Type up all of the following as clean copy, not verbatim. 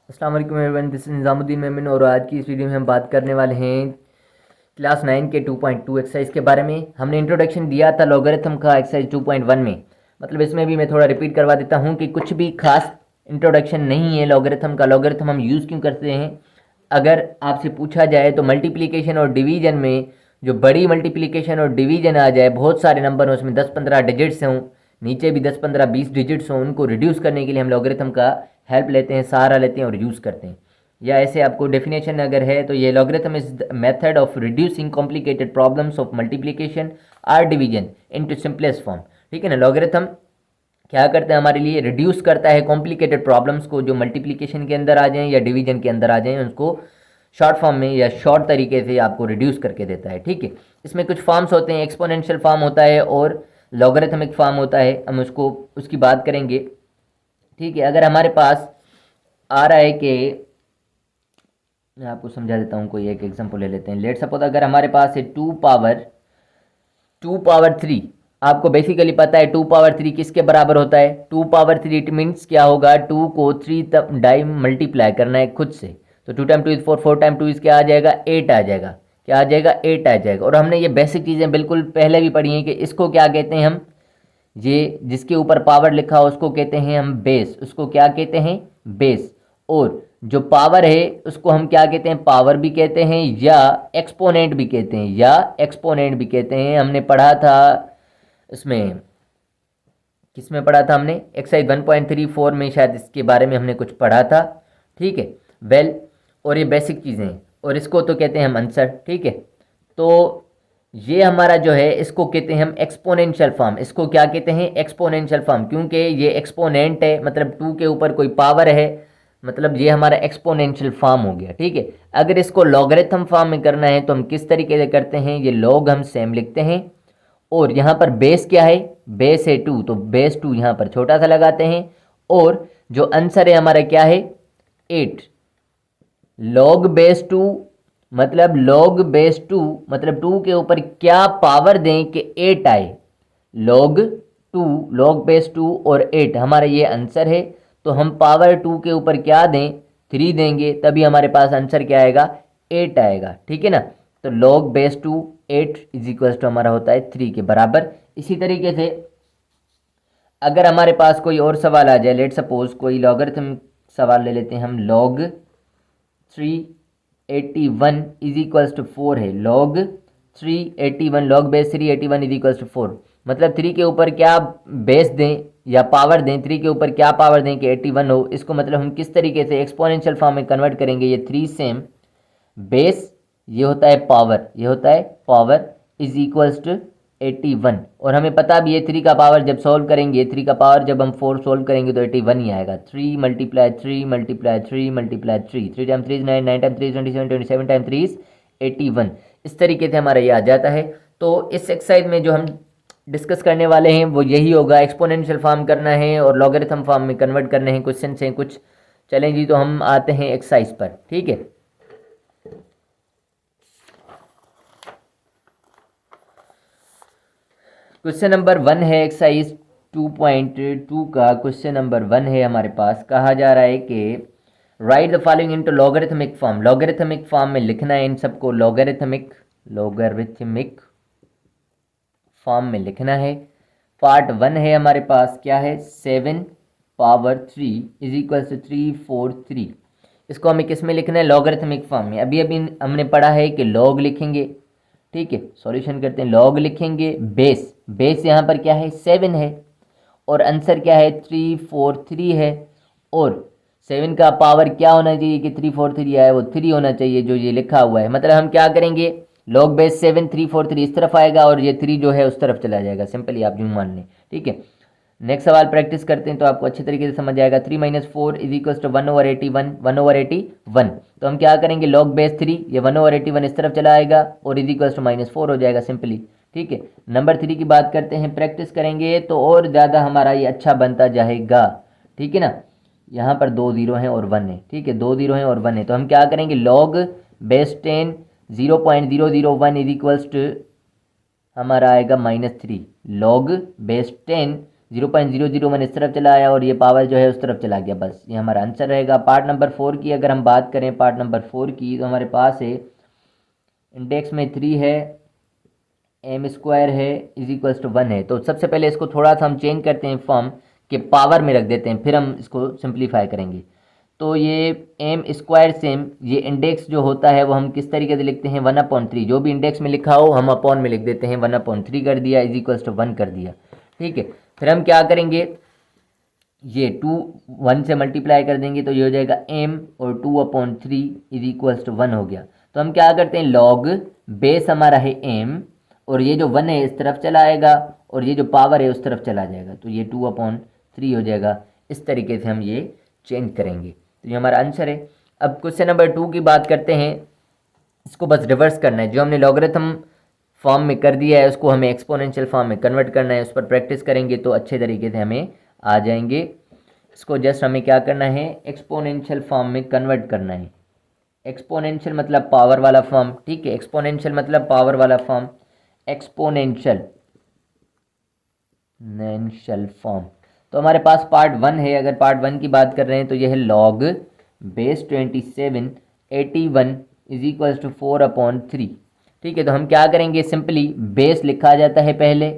अस्सलाम वालेकुम everyone, this is Nizamuddin Memon और आज की इस वीडियो में हम बात करने वाले हैं क्लास 9 के 2.2 एक्सरसाइज के बारे में। हमने इंट्रोडक्शन दिया था लॉगरिथम का एक्सरसाइज 2.1 में। मतलब इसमें भी मैं थोड़ा रिपीट करवा देता हूँ कि कुछ भी खास इंट्रोडक्शन नहीं है लॉगरिथम का। लॉगरिथम हम यूज़ क्यों करते हैं? अगर आपसे पूछा जाए तो मल्टीप्लिकेशन और डिवीजन में जो बड़ी मल्टीप्लिकेशन और डिवीजन आ जाए, बहुत सारे नंबर हो, उसमें 10-15 डिजिट्स हों, नीचे भी 10-15-20 डिजिट्स हों, उनको रिड्यूस करने के लिए हम लॉगरिथम का हेल्प लेते हैं, सहारा लेते हैं और यूज़ करते हैं। या ऐसे आपको डेफिनेशन अगर है तो ये logarithm is the method of reducing complicated problems of multiplication or division into simplest form. ठीक है ना। लॉगरिथम क्या करता है? हमारे लिए रिड्यूस करता है कॉम्प्लिकेटेड प्रॉब्लम्स को, जो मल्टीप्लिकेशन के अंदर आ जाएं या डिवीजन के अंदर आ जाएं, उसको शॉर्ट फॉर्म में या शॉर्ट तरीके से आपको रिड्यूस करके देता है। ठीक है। इसमें कुछ फॉर्म्स होते हैं, एक्सपोनेंशियल फॉर्म होता है और लॉगरिथमिक फॉर्म होता है। हम उसको उसकी बात करेंगे। ठीक है। अगर हमारे पास आ रहा है कि मैं आपको समझा देता हूँ, कोई एक एग्जांपल ले लेते हैं। लेट सपोज अगर हमारे पास है टू पावर थ्री। आपको बेसिकली पता है टू पावर थ्री किसके बराबर होता है? Two power three it means क्या होगा? टू को थ्री टाइम मल्टीप्लाई करना है खुद से। तो two time two is four, four time two is क्या आ जाएगा? एट आ जाएगा। क्या आ जाएगा? एट आ जाएगा। और हमने ये बेसिक चीज़ें बिल्कुल पहले भी पढ़ी हैं कि इसको क्या कहते हैं हम, ये जिसके ऊपर पावर लिखा हो उसको कहते हैं हम बेस। उसको क्या कहते हैं? बेस। और जो पावर है उसको हम क्या कहते हैं? पावर भी कहते हैं या एक्सपोनेंट भी कहते हैं, या एक्सपोनेंट भी कहते हैं। हमने पढ़ा था इसमें, किसमें पढ़ा था हमने? एक्सरसाइज 1.34 में शायद इसके बारे में हमने कुछ पढ़ा था। ठीक है। वेल, और ये बेसिक चीज़ें हैं और इसको तो कहते हैं हम आंसर। ठीक है। तो ये हमारा जो है इसको कहते हैं हम एक्सपोनेंशियल फॉर्म। इसको क्या कहते हैं? Exponential form. क्योंकि ये एक्सपोनेंट है, मतलब टू के ऊपर कोई पावर है, मतलब ये हमारा एक्सपोनेंशियल फॉर्म हो गया। ठीक है। अगर इसको लॉगरिथम फॉर्म में करना है तो हम किस तरीके से करते हैं? ये लॉग हम सेम लिखते हैं और यहाँ पर बेस क्या है? बेस है टू, तो बेस टू यहाँ पर छोटा सा लगाते हैं। और जो आंसर है हमारा क्या है? एट। लॉग बेस टू मतलब लॉग बेस टू मतलब टू के ऊपर क्या पावर दें कि एट आए? Log two, log base two और एट हमारा ये आंसर है। तो हम पावर टू के ऊपर क्या दें? थ्री देंगे, तभी हमारे पास आंसर क्या आएगा? एट आएगा। ठीक है ना। तो log base two eight is equal to हमारा होता है थ्री के बराबर। इसी तरीके से अगर हमारे पास कोई और सवाल आ जाए, लेट सपोज कोई लॉगरिथम सवाल ले लेते हैं हम। Log 381 is equals to four है। Log 381, log base 381 is equals to four. मतलब थ्री के ऊपर क्या बेस दें या पावर दें, थ्री के ऊपर क्या पावर दें कि 81 हो। इसको मतलब हम किस तरीके से एक्सपोनेंशियल फॉर्म में कन्वर्ट करेंगे? ये थ्री सेम बेस, ये होता है पावर, ये होता है पावर इज इक्वल्स टू 81। और हमें पता भी है थ्री का पावर जब सॉल्व करेंगे, थ्री का पावर जब हम फोर सॉल्व करेंगे तो 81 ही आएगा। Three multiply three multiply three multiply three, three time three is nine, nine time three is 27, 27 time three is 81। इस तरीके से हमारा ये आ जाता है। तो इस एक्सरसाइज में जो हम डिस्कस करने वाले हैं वो यही होगा, एक्सपोनेंशियल फॉर्म करना है और लॉगरिथम फॉर्म में कन्वर्ट करने हैं। क्वेश्चन हैं कुछ। चलें जी, तो हम आते हैं एक्सरसाइज पर। ठीक है। क्वेश्चन नंबर 1 है एक्सरसाइज 2.2 का। क्वेश्चन नंबर 1 है हमारे पास। कहा जा रहा है कि right the following into logarithmic form. Logarithmic form में लिखना है इन सबको। लॉगरिथमिक फॉर्म में लिखना है। पार्ट 1 है हमारे पास, क्या है? 7 पावर 3 इज इक्वल टू 343। इसको हमें किस में लिखना है? लॉगरिथमिक फॉर्म में। अभी अभी हमने पढ़ा है कि लॉग लिखेंगे। ठीक है। सॉल्यूशन करते हैं। लॉग लिखेंगे, बेस, बेस यहाँ पर क्या है? 7 है और आंसर क्या है? 343 है। और 7 का पावर क्या होना चाहिए कि 343 आए? वो 3 होना चाहिए जो ये लिखा हुआ है। मतलब हम क्या करेंगे? लॉग बेस 7 343 इस तरफ आएगा और ये 3 जो है उस तरफ चला जाएगा। सिंपली आप यूँ मान लें। ठीक है। नेक्स्ट सवाल प्रैक्टिस करते हैं तो आपको अच्छे तरीके से समझ जाएगा। 3 minus four is equal to 1/81, 1/81। तो हम क्या करेंगे? लॉग बेस 3, ये 1/81 इस तरफ चला आएगा और इज इक्वल टू -4 हो जाएगा सिंपली। ठीक है। नंबर 3 की बात करते हैं। प्रैक्टिस करेंगे तो और ज़्यादा हमारा ये अच्छा बनता जाएगा। ठीक है ना। यहाँ पर 2 जीरो हैं और 1 है। ठीक है। 2 जीरो हैं और 1 है। तो हम क्या करेंगे? Log base 10 0.001 is equals to हमारा आएगा -3। लॉग बेस 10 0.001 इस तरफ चला आया और ये पावर जो है उस तरफ चला गया, बस ये हमारा आंसर रहेगा। पार्ट नंबर 4 की अगर हम बात करें, पार्ट नंबर 4 की, तो हमारे पास है इंडेक्स में 3 है, एम स्क्वायर है, इज इक्वल्स टू 1 है। तो सबसे पहले इसको थोड़ा सा हम चेंज करते हैं, फॉर्म के पावर में रख देते हैं, फिर हम इसको सिंप्लीफाई करेंगे। तो ये एम स्क्वायर सेम, ये इंडेक्स जो होता है वो हम किस तरीके से लिखते हैं, 1/3। जो भी इंडेक्स में लिखा हो हम अपॉन में लिख देते हैं, 1/3 कर दिया, इज इक्वल्स टू 1 कर दिया, ठीक है। फिर हम क्या करेंगे, ये 2 1 से मल्टीप्लाई कर देंगे तो ये हो जाएगा m, और 2/3 इज इक्वल्स टू 1 हो गया। तो हम क्या करते हैं, लॉग बेस हमारा है m, और ये जो 1 है इस तरफ चला आएगा और ये जो पावर है उस तरफ चला जाएगा, तो ये 2/3 हो जाएगा। इस तरीके से हम ये चेंज करेंगे, तो ये हमारा आंसर है। अब क्वेश्चन नंबर 2 की बात करते हैं। इसको बस रिवर्स करना है, जो हमने लॉगरिथम फॉर्म में कर दिया है उसको हमें एक्सपोनेंशियल फॉर्म में कन्वर्ट करना है। उस पर प्रैक्टिस करेंगे तो अच्छे तरीके से हमें आ जाएंगे। इसको जस्ट हमें क्या करना है, एक्सपोनेंशियल फॉर्म में कन्वर्ट करना है। एक्सपोनेंशियल मतलब पावर वाला फॉर्म, ठीक है, एक्सपोनेंशियल मतलब पावर वाला फॉर्म, एक्सपोनेंशियल फॉर्म। तो हमारे पास पार्ट 1 है, अगर पार्ट 1 की बात कर रहे हैं तो यह है log base 27 81 is equals to 4/3, ठीक है। तो हम क्या करेंगे, सिंपली बेस लिखा जाता है पहले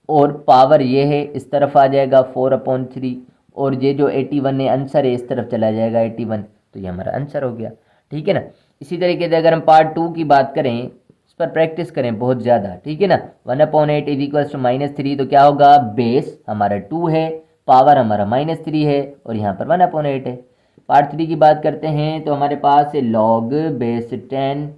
और पावर ये है इस तरफ आ जाएगा 4/3, और ये जो 81 है आंसर है इस तरफ चला जाएगा 81, तो ये हमारा आंसर हो गया, ठीक है ना। इसी तरीके से अगर हम पार्ट 2 की बात करें, इस पर प्रैक्टिस करें बहुत ज़्यादा, ठीक है ना। 1/8 इज इक्वल्स टू -3, तो क्या होगा, बेस हमारा 2 है, पावर हमारा -3 है, और यहाँ पर 1/8 है। पार्ट 3 की बात करते हैं तो हमारे पास है log base 10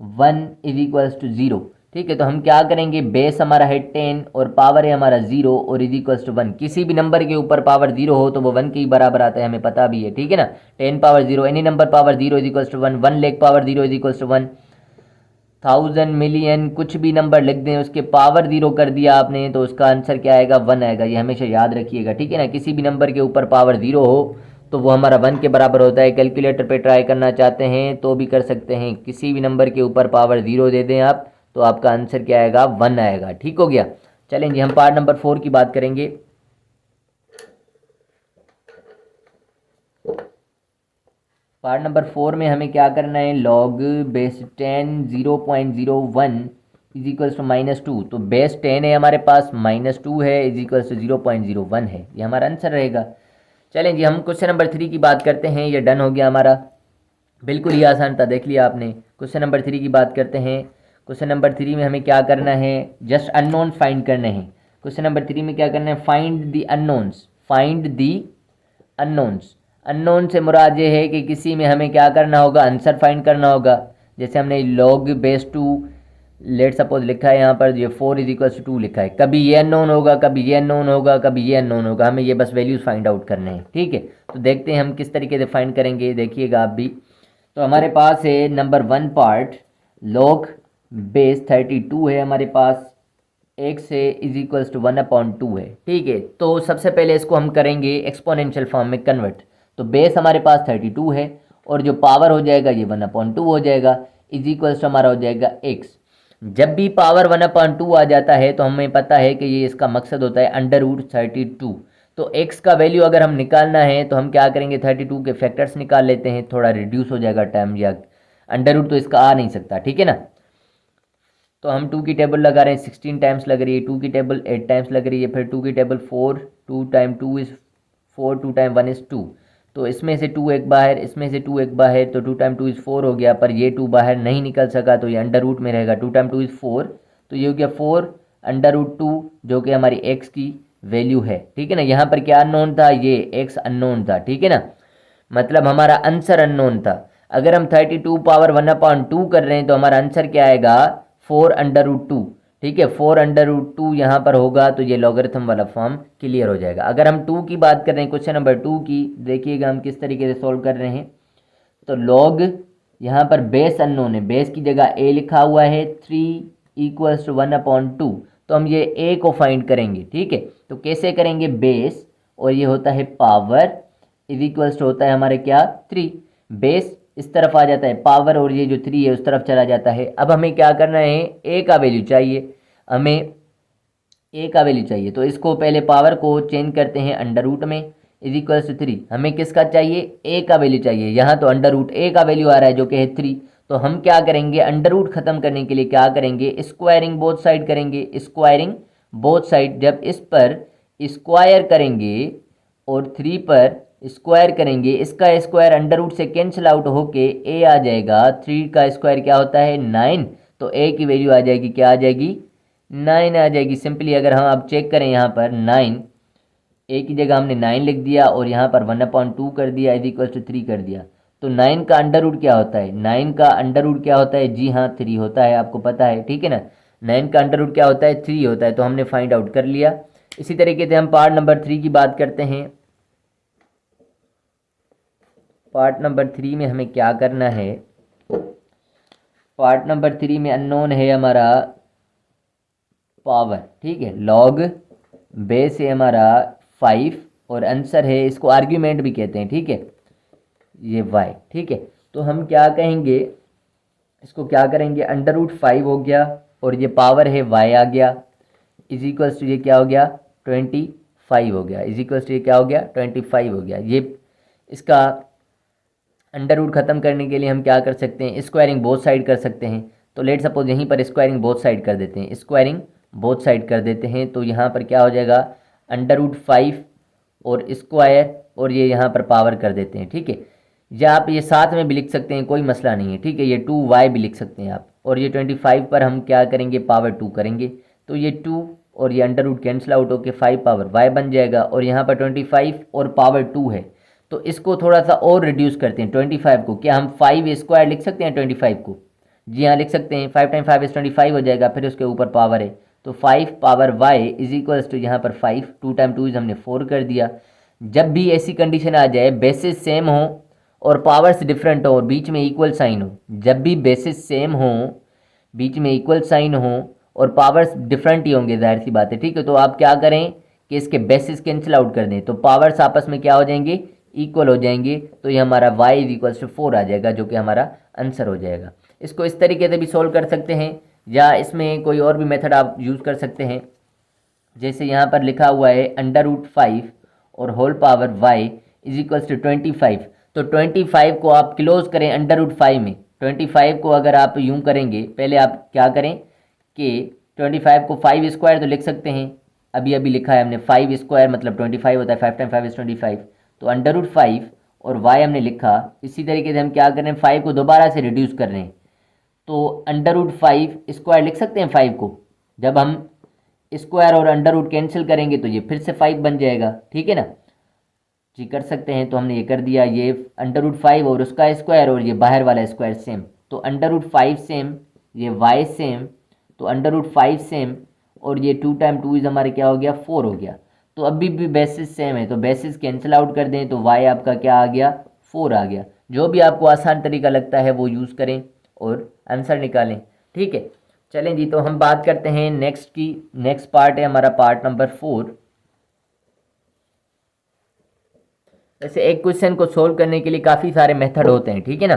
1 is equals to 0, ठीक है। तो हम क्या करेंगे, बेस हमारा है 10 और पावर है हमारा 0 और इज इक्वल्स टू 1। किसी भी नंबर के ऊपर पावर 0 हो तो वो 1 के ही बराबर आता है, हमें पता भी है, ठीक है ना। 10 power 0, any number power 0 is equals to 1, 1 lakh power 0 is equals to 1, 1000 million कुछ भी नंबर लिख दें उसके पावर 0 कर दिया आपने तो उसका आंसर क्या आएगा, 1 आएगा। ये हमेशा याद रखिएगा, ठीक है ना। किसी भी नंबर के ऊपर पावर 0 हो तो वो हमारा 1 के बराबर होता है। कैलकुलेटर पे ट्राई करना चाहते हैं तो भी कर सकते हैं, किसी भी नंबर के ऊपर पावर 0 दे दें आप तो आपका आंसर क्या आएगा, 1 आएगा, ठीक हो गया। चलेंगे हम पार्ट नंबर 4 की बात करेंगे। पार्ट नंबर 4 में हमें क्या करना है, log base 10 0.01 is equals to -2। तो बेस 10 है हमारे पास, -2 है, इज इक्वल्स टू 0.01 है, ये हमारा आंसर रहेगा। चलें जी हम क्वेश्चन नंबर 3 की बात करते हैं। ये डन हो गया हमारा, बिल्कुल ही आसान था, देख लिया आपने। क्वेश्चन नंबर 3 की बात करते हैं। क्वेश्चन नंबर 3 में हमें क्या करना है, जस्ट अननोन फाइंड करने हैं। क्वेश्चन नंबर 3 में क्या करना है, find the unknowns, find the unknowns. Unknown से मुराद ये है कि किसी में हमें क्या करना होगा, आंसर फाइंड करना होगा। जैसे हमने लॉग बेस 2 लेट सपोज लिखा है, यहाँ पर ये 4 इज इक्वल्स टू 2 लिखा है। कभी ये अननोन होगा, कभी ये अननोन होगा, कभी ये अननोन होगा, हमें ये बस वैल्यूज फाइंड आउट करने हैं, ठीक है। तो देखते हैं हम किस तरीके से फाइंड करेंगे, देखिएगा आप भी। तो हमारे पास है नंबर 1 पार्ट, लॉग बेस 32 है हमारे पास, x है इज इक्वल्स टू 1/2 है, ठीक है। तो सबसे पहले इसको हम करेंगे एक्सपोनेंशियल फॉर्म में कन्वर्ट। तो बेस हमारे पास 32 है और जो पावर हो जाएगा ये 1/2 हो जाएगा, इज इक्वल्स टू हमारा हो जाएगा x। जब भी पावर 1/2 आ जाता है तो हमें पता है कि ये इसका मकसद होता है √32। तो x का वैल्यू अगर हम निकालना है तो हम क्या करेंगे, 32 के फैक्टर्स निकाल लेते हैं, थोड़ा रिड्यूस हो जाएगा टाइम, या अंडर तो इसका आ नहीं सकता, ठीक है ना। तो हम 2 की टेबल लगा रहे हैं, 16 टाइम्स लग रही है, 2 की टेबल 8 टाइम्स लग रही है, फिर 2 की table 4, 2 time 2 is 4, 2 time 1 is 2। तो इसमें से 2 एक बाहर, इसमें से 2 एक बाहर, तो 2 टाइम 2 इज़ 4 हो गया, पर ये 2 बाहर नहीं निकल सका तो ये अंडर में रहेगा। 2 टाइम 2 इज़ 4, तो ये हो गया 4 √2 जो कि हमारी x की वैल्यू है, ठीक है ना। यहाँ पर क्या अननोन था, ये x अननोन था, ठीक है ना, मतलब हमारा आंसर अननोन था। अगर हम 32 पावर 1/2 कर रहे हैं तो हमारा आंसर क्या आएगा, 4 √2, ठीक है। 4 √2 यहाँ पर होगा तो ये लॉगरिथम वाला फॉर्म क्लियर हो जाएगा। अगर हम 2 की बात कर रहे हैं, क्वेश्चन नंबर 2 की, देखिएगा हम किस तरीके से सॉल्व कर रहे हैं। तो लॉग यहाँ पर बेस अननोन है, बेस की जगह a लिखा हुआ है, 3 इक्वल्स टू 1/2, तो हम ये a को फाइंड करेंगे, ठीक है। तो कैसे करेंगे, बेस और ये होता है पावर इज इक्वल्स टू होता है हमारे क्या, 3। बेस इस तरफ आ जाता है पावर और ये जो 3 है उस तरफ चला जाता है। अब हमें क्या करना है, a का वैल्यू चाहिए, हमें ए का वैल्यू चाहिए, तो इसको पहले पावर को चेंज करते हैं अंडर रूट में, इज इक्वल्स टू 3। हमें किसका चाहिए, ए का वैल्यू चाहिए। यहाँ तो अंडर रूट ए का वैल्यू आ रहा है जो कि है 3। तो हम क्या करेंगे, अंडर रूट खत्म करने के लिए क्या करेंगे, स्क्वायरिंग बोथ साइड करेंगे। स्क्वायरिंग बोथ साइड, जब इस पर स्क्वायर करेंगे और 3 पर स्क्वायर करेंगे, इसका स्क्वायर अंडर रूट से कैंसिल आउट होके ए आ जाएगा। 3 का स्क्वायर क्या होता है 9, तो ए की वैल्यू आ जाएगी, क्या आ जाएगी 9 आ जाएगी। सिंपली अगर हम अब चेक करें यहाँ पर 9, ए की जगह हमने 9 लिख दिया और यहाँ पर 1/2 कर दिया, इज इक्वल टू 3 कर दिया। तो 9 का अंडर रूट क्या होता है, 9 का अंडर रूट क्या होता है, जी हाँ 3 होता है, आपको पता है, ठीक है ना। 9 का अंडर रूट क्या होता है 3 होता है, तो हमने फाइंड आउट कर लिया। इसी तरीके से हम पार्ट नंबर 3 की बात करते हैं। पार्ट नंबर 3 में हमें क्या करना है, पार्ट नंबर 3 में अननोन है हमारा पावर, ठीक है, लॉग बेस है हमारा 5 और आंसर है, इसको आर्ग्यूमेंट भी कहते हैं, ठीक है, ये y, ठीक है। तो हम क्या कहेंगे, इसको क्या करेंगे, अंडर रूट 5 हो गया और ये पावर है y आ गया, इज इक्वल्स टू ये क्या हो गया 25 हो गया, इज इक्वल्स टू ये क्या हो गया 25 हो गया। ये इसका अंडर रूट खत्म करने के लिए हम क्या कर सकते हैं, स्क्वायरिंग बोथ साइड कर सकते हैं। तो लेट सपोज यहीं पर स्क्वायरिंग बोथ साइड कर देते हैं, स्क्वायरिंग बोथ साइड कर देते हैं। तो यहाँ पर क्या हो जाएगा अंडर रूट 5 और स्क्वायर और ये यहाँ पर पावर कर देते हैं, ठीक है। या आप ये साथ में भी लिख सकते हैं, कोई मसला नहीं है, ठीक है। ये 2y भी लिख सकते हैं आप, और ये 25 पर हम क्या करेंगे पावर 2 करेंगे, तो ये 2 और ये अंडर रूट कैंसिल आउट होकर 5 पावर y बन जाएगा। और यहाँ पर 25 और पावर 2 है, तो इसको थोड़ा सा और रिड्यूस करते हैं 25 को। क्या हम 5 स्क्वायर लिख सकते हैं 25 को, जी हाँ लिख सकते हैं, 5 टाइम 5 इज 25 हो जाएगा, फिर उसके ऊपर पावर है, तो 5 power y is equals to यहाँ पर 5, 2 टाइम 2 इज हमने 4 कर दिया। जब भी ऐसी कंडीशन आ जाए बेसिस सेम हो और पावर्स डिफरेंट हो और बीच में इक्वल साइन हो, जब भी बेसिस सेम हो, बीच में इक्वल साइन हो और पावर्स डिफरेंट ही होंगे, जाहिर सी बात है, ठीक है। तो आप क्या करें कि इसके बेसिस कैंसिल आउट कर दें, तो पावर्स आपस में क्या हो जाएंगे इक्वल हो जाएंगे, तो ये हमारा y इज इक्वल्स टू 4 आ जाएगा, जो कि हमारा आंसर हो जाएगा। इसको इस तरीके से भी सोल्व कर सकते हैं, या इसमें कोई और भी मेथड आप यूज़ कर सकते हैं। जैसे यहाँ पर लिखा हुआ है अंडर रूट 5 और whole power y is equals to 25, तो 25 को आप क्लोज करें अंडर रूट 5 में। 25 को अगर आप यूं करेंगे, पहले आप क्या करें कि 25 को 5 स्क्वायर तो लिख सकते हैं, अभी अभी लिखा है हमने 5 स्क्वायर मतलब 25 होता है, 5 टाइम 5 इज 25, तो अंडर रूट 5 और y हमने लिखा। इसी तरीके से हम क्या कर रहे हैं 5 को दोबारा से रिड्यूस कर रहे हैं, तो अंडर रूट 5 स्क्वायर लिख सकते हैं 5 को, जब हम स्क्वायर और अंडर रूट कैंसिल करेंगे तो ये फिर से 5 बन जाएगा, ठीक है ना जी, कर सकते हैं। तो हमने ये कर दिया, ये अंडर रूट 5 और उसका स्क्वायर और ये बाहर वाला स्क्वायर सेम, तो अंडर रूट 5 सेम, ये y सेम, तो अंडर रूट 5 सेम और ये 2 टाइम 2 इज हमारे क्या हो गया 4 हो गया। तो अभी भी बेसिस सेम है, तो बेसिस कैंसिल आउट कर दें तो y आपका क्या आ गया 4 आ गया। जो भी आपको आसान तरीका लगता है वो यूज़ करें और आंसर निकालें, ठीक है। चलें जी, तो हम बात करते हैं नेक्स्ट की। नेक्स्ट पार्ट है हमारा पार्ट नंबर 4। वैसे एक क्वेश्चन को सोल्व करने के लिए काफ़ी सारे मेथड होते हैं, ठीक है ना,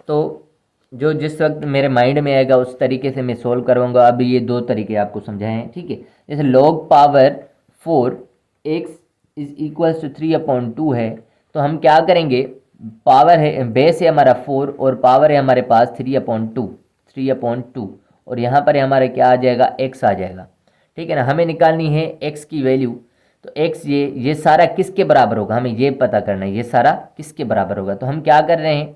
तो जो जिस वक्त मेरे माइंड में आएगा उस तरीके से मैं सोल्व करूँगा। अभी ये 2 तरीके आपको समझाए हैं, ठीक है। जैसे log power 4 x is equals to 3/2 है, तो हम क्या करेंगे, पावर है बेस है हमारा 4 और पावर है हमारे पास 3/2 और यहाँ पर हमारा क्या आ जाएगा x आ जाएगा, ठीक है ना। हमें निकालनी है x की वैल्यू, तो x ये सारा किसके बराबर होगा, हमें ये पता करना है ये सारा किसके बराबर होगा। तो हम क्या कर रहे हैं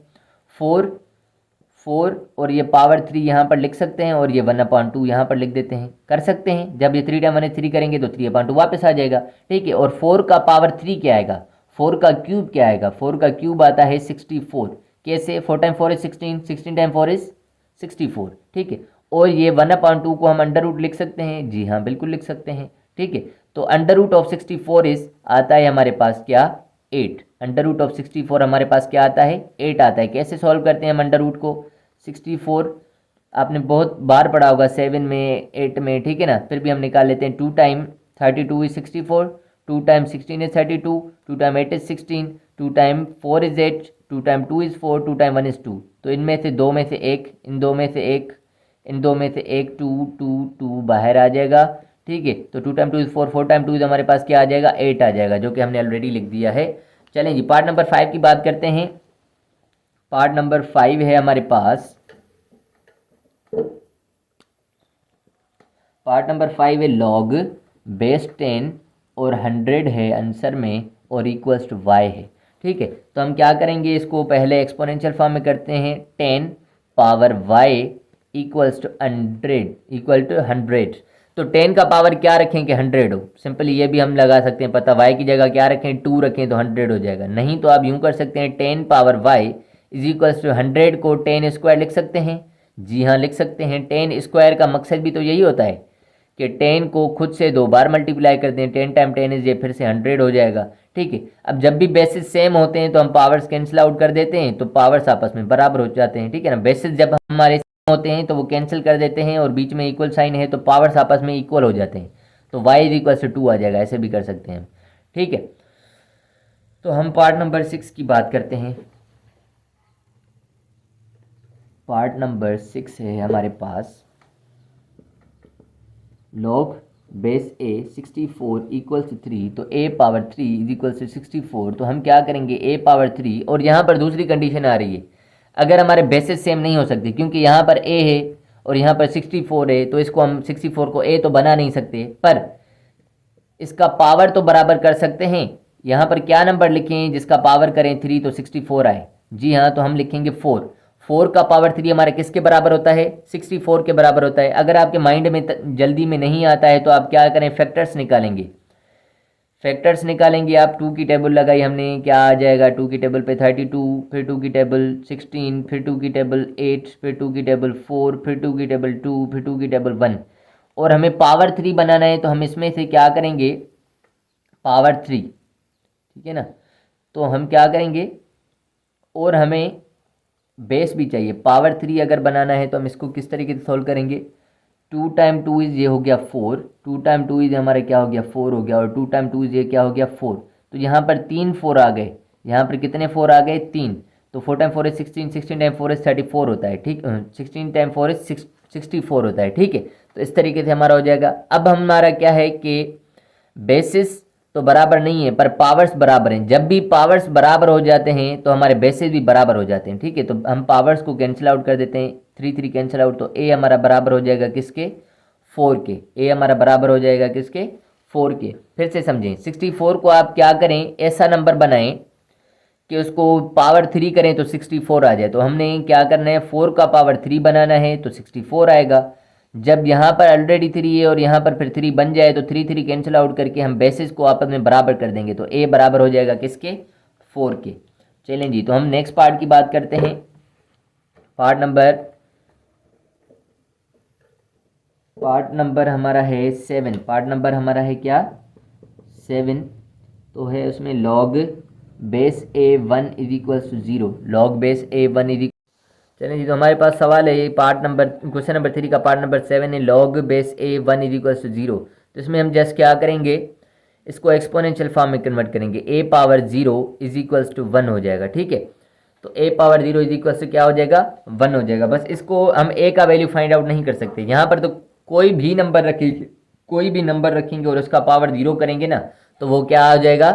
4 और ये पावर 3 यहाँ पर लिख सकते हैं और ये 1/2 यहाँ पर लिख देते हैं, कर सकते हैं। जब ये 3 टाइम 1 3 करेंगे तो 3/2 वापस आ जाएगा, ठीक है। और 4 का पावर 3 क्या आएगा, 4 का क्यूब क्या आएगा, 4 का क्यूब आता है 64। कैसे, 4 टाइम 4 इज 16, 16 टाइम 4 इज 64, ठीक है। और ये 1/2 को हम अंडर रूट लिख सकते हैं, जी हाँ बिल्कुल लिख सकते हैं, ठीक है। तो अंडर रूट ऑफ 64 इज आता है हमारे पास क्या 8, अंडर रूट ऑफ 64 हमारे पास क्या आता है 8 आता है। कैसे सॉल्व करते हैं हम अंडर रूट को, 64 आपने बहुत बार पढ़ा होगा 7 में 8 में, ठीक है ना, फिर भी हम निकाल लेते हैं। 2 time 32 is 64, 2 time 16 is 32, 2 time 8 is 16, 2 time 4 is 8, 2 time 2 is 4, 2 time 1 is 2। तो इनमें से 2 में से एक, इन 2 में से एक, इन 2 में से एक 2 2 2 बाहर आ जाएगा, ठीक है। तो 2 टाइम 2 इज़ 4, 4 टाइम 2 इज़ हमारे पास क्या आ जाएगा 8 आ जाएगा, जो कि हमने ऑलरेडी लिख दिया है। चलें जी पार्ट नंबर 5 की बात करते हैं। पार्ट नंबर 5 है हमारे पास, पार्ट नंबर 5 है लॉग बेस 10 और 100 है आंसर में और इक्वल्स टू y है। ठीक है, तो हम क्या करेंगे, इसको पहले एक्सपोनेंशियल फॉर्म में करते हैं। 10 power y equals to 100 equal to 100। तो 10 का पावर क्या रखें कि 100 हो। सिंपली ये भी हम लगा सकते हैं पता, y की जगह क्या रखें 2 रखें तो 100 हो जाएगा। नहीं तो आप यूँ कर सकते हैं 10 power y is equals to 100 को 10 स्क्वायर लिख सकते हैं। जी हाँ लिख सकते हैं। 10 स्क्वायर का मकसद भी तो यही होता है कि 10 को खुद से 2 बार मल्टीप्लाई कर दें। 10 टाइम 10 इज ये फिर से 100 हो जाएगा। ठीक है, अब जब भी बेसिस सेम होते हैं तो हम पावर्स कैंसिल आउट कर देते हैं, तो पावर्स आपस में बराबर हो जाते हैं। ठीक है ना, बेसिस जब हमारे सेम होते हैं तो वो कैंसिल कर देते हैं और बीच में इक्वल साइन है तो पावर्स आपस में इक्वल हो जाते हैं, तो y इज इक्वल से 2 आ जाएगा। ऐसे भी कर सकते हैं। ठीक है, तो हम पार्ट नंबर 6 की बात करते हैं। पार्ट नंबर 6 है हमारे पास log base a 64 equals to 3, तो a power 3 is equals to 64। तो हम क्या करेंगे a पावर 3, और यहाँ पर दूसरी कंडीशन आ रही है, अगर हमारे बेसिस सेम नहीं हो सकते, क्योंकि यहाँ पर a है और यहाँ पर 64 है, तो इसको हम 64 को a तो बना नहीं सकते, पर इसका पावर तो बराबर कर सकते हैं। यहाँ पर क्या नंबर लिखें जिसका पावर करें 3 तो 64 आए। जी हाँ, तो हम लिखेंगे 4। 4 का पावर 3 हमारे किसके बराबर होता है 64 के बराबर होता है। अगर आपके माइंड में जल्दी में नहीं आता है तो आप क्या करें, फैक्टर्स निकालेंगे। फैक्टर्स निकालेंगे आप, 2 की टेबल लगाई हमने, क्या आ जाएगा 2 की टेबल पे 32, फिर 2 की टेबल 16, फिर 2 की टेबल 8, फिर 2 की टेबल 4, फिर 2 की टेबल 2, फिर 2 की टेबल 1, और हमें पावर 3 बनाना है तो हम इसमें से क्या करेंगे पावर 3। ठीक है ना, तो हम क्या करेंगे, और हमें बेस भी चाहिए। पावर 3 अगर बनाना है तो हम इसको किस तरीके से सॉल्व करेंगे, 2 टाइम 2 इज ये हो गया 4, 2 टाइम 2 इज हमारा क्या हो गया 4 हो गया, और 2 टाइम 2 इज ये क्या हो गया 4। तो यहाँ पर 3 4 आ गए, यहाँ पर कितने 4 आ गए 3, तो 4 टाइम 4 इज 16, 16 टाइम 4 इज 34 होता है। ठीक, 16 टाइम 4 इज 64 होता है। ठीक है, तो इस तरीके से हमारा हो जाएगा। अब हमारा क्या है कि बेसिस तो बराबर नहीं है पर पावर्स बराबर हैं। जब भी पावर्स बराबर हो जाते हैं तो हमारे बेसिस भी बराबर हो जाते हैं। ठीक है, तो हम पावर्स को कैंसिल आउट कर देते हैं, 3 3 कैंसिल आउट, तो a हमारा बराबर हो जाएगा किसके 4 के। a हमारा बराबर हो जाएगा किसके 4 के। फिर से समझें, 64 को आप क्या करें, ऐसा नंबर बनाएं कि उसको पावर 3 करें तो 64 आ जाए। तो हमने क्या करना है, 4 का पावर 3 बनाना है तो 64 आएगा। जब यहाँ पर ऑलरेडी 3 है और यहाँ पर फिर 3 बन जाए तो 3 3 कैंसिल आउट करके हम बेसिस को आपस में बराबर कर देंगे, तो a बराबर हो जाएगा किसके 4 के। चलें जी, तो हम नेक्स्ट पार्ट की बात करते हैं। पार्ट नंबर हमारा है 7। पार्ट नंबर हमारा है क्या 7, तो है उसमें log base a1 is equals to 0, log base a1 is. चलिए जी, तो हमारे पास सवाल है ये पार्ट नंबर क्वेश्चन नंबर 3 का पार्ट नंबर 7 है, log base a1 is equals to 0। तो इसमें हम जस्ट क्या करेंगे, इसको एक्सपोनेंशियल फॉर्म में कन्वर्ट करेंगे, a power 0 is equals to 1 हो जाएगा। ठीक है, तो a power 0 is equals to क्या हो जाएगा 1 हो जाएगा। बस इसको हम a का वैल्यू फाइंड आउट नहीं कर सकते। यहाँ पर तो कोई भी नंबर रखेंगे, कोई भी नंबर रखेंगे और उसका पावर 0 करेंगे ना, तो वो क्या हो जाएगा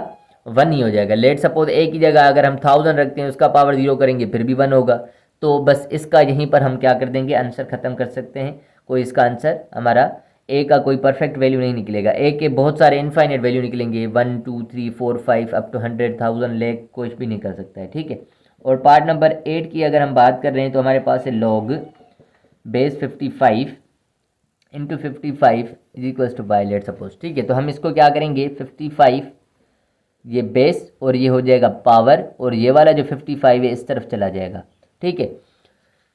1 ही हो जाएगा। लेट सपोज a की जगह अगर हम 1000 रखते हैं, उसका पावर 0 करेंगे फिर भी 1 होगा। तो बस इसका यहीं पर हम क्या कर देंगे, आंसर ख़त्म कर सकते हैं। कोई इसका आंसर हमारा a का कोई परफेक्ट वैल्यू नहीं निकलेगा, a के बहुत सारे इनफाइनाइट वैल्यू निकलेंगे, 1 2 3 4 5 अप टू 100 1000 लाख कुछ भी निकल सकता है। ठीक है, और पार्ट नंबर 8 की अगर हम बात कर रहे हैं तो हमारे पास है log base 55 into 55 is equals two by let suppose. ठीक है, तो हम इसको क्या करेंगे 55 ये बेस और ये हो जाएगा पावर, और ये वाला जो 55 है इस तरफ चला जाएगा। ठीक है,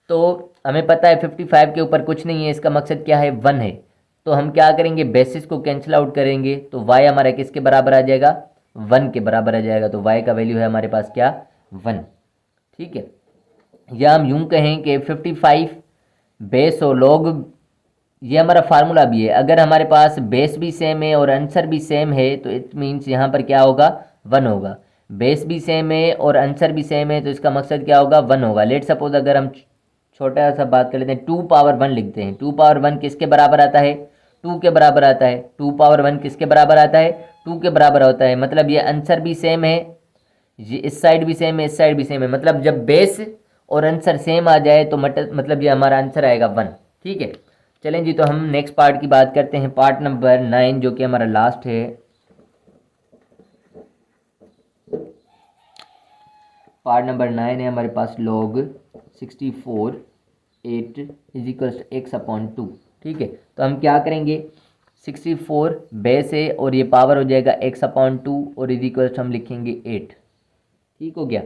तो हमें पता है 55 के ऊपर कुछ नहीं है, इसका मकसद क्या है 1 है। तो हम क्या करेंगे, बेसिस को कैंसिल आउट करेंगे तो y हमारा किसके बराबर आ जाएगा 1 के बराबर आ जाएगा। तो y का वैल्यू है हमारे पास क्या 1। ठीक है, या हम यूं कहें कि 55 बेस और लॉग, ये हमारा फार्मूला भी है। अगर हमारे पास बेस भी सेम है और आंसर भी सेम है तो इट मीन्स यहाँ पर क्या होगा 1 होगा। बेस भी सेम है और आंसर भी सेम है तो इसका मकसद क्या होगा 1 होगा। लेट सपोज अगर हम छोटा सा बात कर लेते हैं, 2 पावर 1 लिखते हैं, 2 पावर 1 किसके बराबर आता है 2 के बराबर आता है, 2 पावर 1 किसके बराबर आता है, 2 के बराबर होता है। मतलब ये आंसर भी सेम है, ये इस साइड भी सेम है, इस साइड भी सेम है। मतलब जब बेस और आंसर सेम आ जाए तो मतलब ये हमारा आंसर आएगा 1। ठीक है, चलें जी, तो हम नेक्स्ट पार्ट की बात करते हैं, पार्ट नंबर 9 जो कि हमारा लास्ट है। पार्ट नंबर 9 है हमारे पास, log 64 8 इज इक्वल्स x/2। ठीक है, तो हम क्या करेंगे, 64 बेस है और ये पावर हो जाएगा x/2 और इज इक्वल्स हम लिखेंगे 8। ठीक हो गया।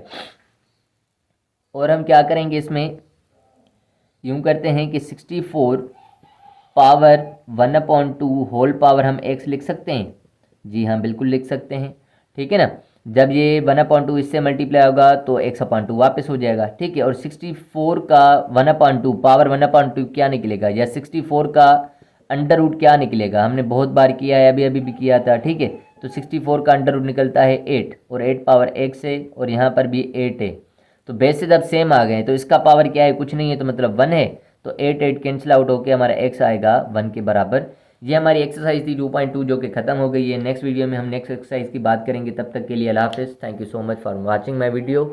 और हम क्या करेंगे, इसमें यूं करते हैं कि 64 पावर 1/2 होल पावर हम x लिख सकते हैं। जी हाँ, बिल्कुल लिख सकते हैं। ठीक है ना, जब ये 1/2 इससे मल्टीप्लाई होगा तो x/2 वापस हो जाएगा। ठीक है, और 64 का 1/2 पावर 1/2 क्या निकलेगा, या 64 का अंडर रूट क्या निकलेगा, हमने बहुत बार किया है, अभी अभी भी किया था। ठीक है, तो 64 का अंडर रूट निकलता है 8 और 8 पावर x है और यहाँ पर भी 8 है। तो बेस से जब सेम आ गए तो इसका पावर क्या है, कुछ नहीं है, तो मतलब 1 है। तो 8 8 कैंसिल आउट होकर हमारा x आएगा 1 के बराबर। ये हमारी एक्सरसाइज थी 2.2 जो कि ख़त्म हो गई है। नेक्स्ट वीडियो में हम नेक्स्ट एक्सरसाइज की बात करेंगे। तब तक के लिए अल्लाह हाफिज़। Thank you so much for watching my video.